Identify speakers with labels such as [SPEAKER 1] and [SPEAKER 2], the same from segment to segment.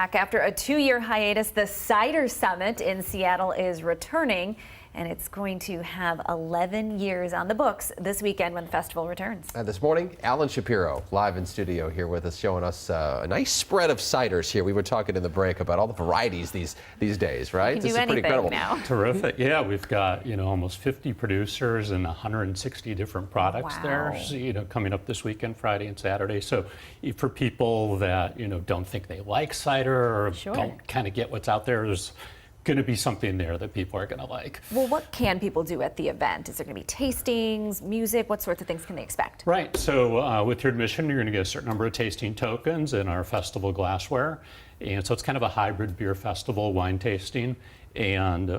[SPEAKER 1] Back after a 2-year hiatus, the Cider Summit in Seattle is returning, and it's going to have 11 years on the books this weekend when the festival returns.
[SPEAKER 2] This morning, Alan Shapiro live in studio here with us, showing us a nice spread of ciders here. We were talking in the break about all the varieties these days, right?
[SPEAKER 1] You can
[SPEAKER 2] This
[SPEAKER 1] do
[SPEAKER 2] is pretty
[SPEAKER 1] anything
[SPEAKER 2] incredible.
[SPEAKER 1] now.
[SPEAKER 3] Terrific. Yeah, we've got, almost 50 producers and 160 different products there,
[SPEAKER 1] Wow.
[SPEAKER 3] coming up this weekend, Friday and Saturday. So for people that, don't think they like cider or
[SPEAKER 1] Sure.
[SPEAKER 3] don't kind of get what's out there, there's going to be something there that people are going to like.
[SPEAKER 1] Well, what can people do at the event? Is there going to be tastings, music? What sorts of things can they expect?
[SPEAKER 3] Right. So with your admission, you're going to get a certain number of tasting tokens in our festival glassware. And so it's kind of a hybrid beer festival, wine tasting. And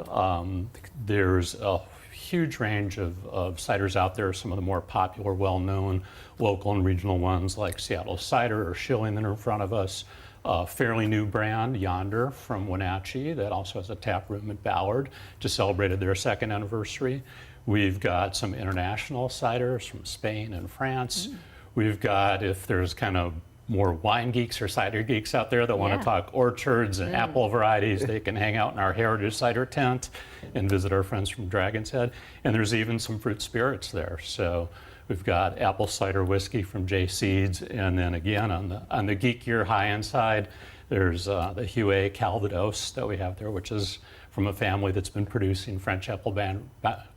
[SPEAKER 3] there's a huge range of ciders out there. Some of the more popular, well-known local and regional ones like Seattle Cider or Schilling that are in front of us. A fairly new brand, Yonder, from Wenatchee, that also has a tap room at Ballard, just celebrated their 2nd anniversary. We've got some international ciders from Spain and France. We've got, if there's kind of more wine geeks or cider geeks out there that want to talk orchards and apple varieties, they can hang out in our Heritage Cider tent and visit our friends from Dragon's Head. And there's even some fruit spirits there. So we've got apple cider whiskey from J Seeds, and then again on the geekier high-end side, there's the Huet Calvados that we have there, which is from a family that's been producing French apple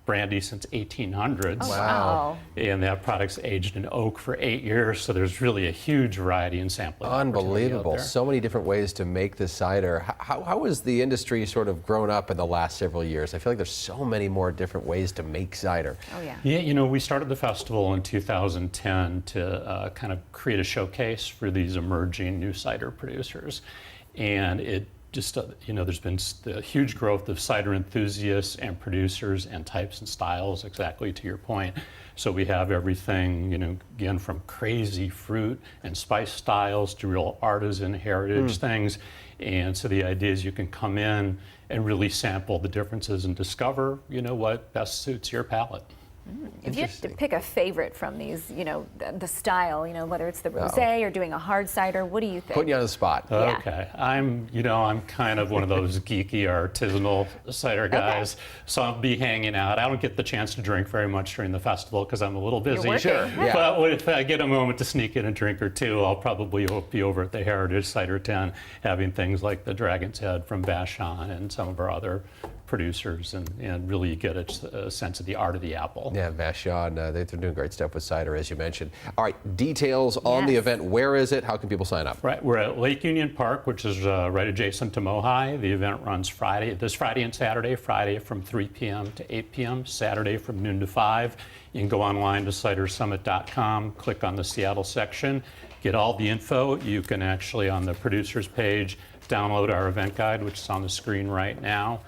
[SPEAKER 3] brandy since 1800s.
[SPEAKER 1] Oh, wow.
[SPEAKER 3] And that product's aged in oak for 8 years, so there's really a huge variety and sampling.
[SPEAKER 2] Unbelievable. So many different ways to make the cider. How has the industry sort of grown up in the last several years? I feel like there's so many more different ways to make cider.
[SPEAKER 1] Oh, yeah.
[SPEAKER 3] Yeah, we started the festival in 2010 to kind of create a showcase for these emerging new cider producers. And it just, there's been the huge growth of cider enthusiasts and producers and types and styles, exactly to your point. So we have everything, again, from crazy fruit and spice styles to real artisan heritage things. And so the idea is you can come in and really sample the differences and discover, what best suits your palate.
[SPEAKER 1] If you had to pick a favorite from these, the style, whether it's the rosé or doing a hard cider, what do you think?
[SPEAKER 2] Putting you on the spot.
[SPEAKER 1] Yeah.
[SPEAKER 3] Okay, I'm kind of one of those geeky artisanal cider guys, so I'll be hanging out. I don't get the chance to drink very much during the festival because I'm a little busy.
[SPEAKER 1] You're working.
[SPEAKER 2] Sure. Yeah.
[SPEAKER 3] But if I get a moment to sneak in a drink or two, I'll probably be over at the Heritage Cider tent having things like the Dragon's Head from Vashon and some of our other producers, and really get a sense of the art of the apple.
[SPEAKER 2] Yeah, Vashon, they're doing great stuff with cider, as you mentioned. All right, details on the event. Where is it? How can people sign up?
[SPEAKER 3] Right, we're at Lake Union Park, which is right adjacent to Mohi. The event runs this Friday and Saturday. Friday from 3 p.m. to 8 p.m. Saturday from noon to 5. You can go online to cidersummit.com, click on the Seattle section, get all the info. You can actually, on the producers page, download our event guide, which is on the screen right now,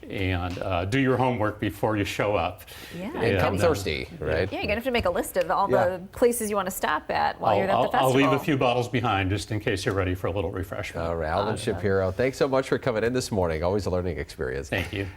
[SPEAKER 3] and do your homework before you show up.
[SPEAKER 1] Yeah.
[SPEAKER 2] And come thirsty, right?
[SPEAKER 1] Yeah, you're going to have to make a list of all the places you want to stop at while you're at the festival.
[SPEAKER 3] I'll leave a few bottles behind just in case you're ready for a little refreshment.
[SPEAKER 2] All right, Alan Shapiro, thanks so much for coming in this morning. Always a learning experience.
[SPEAKER 3] Thank you.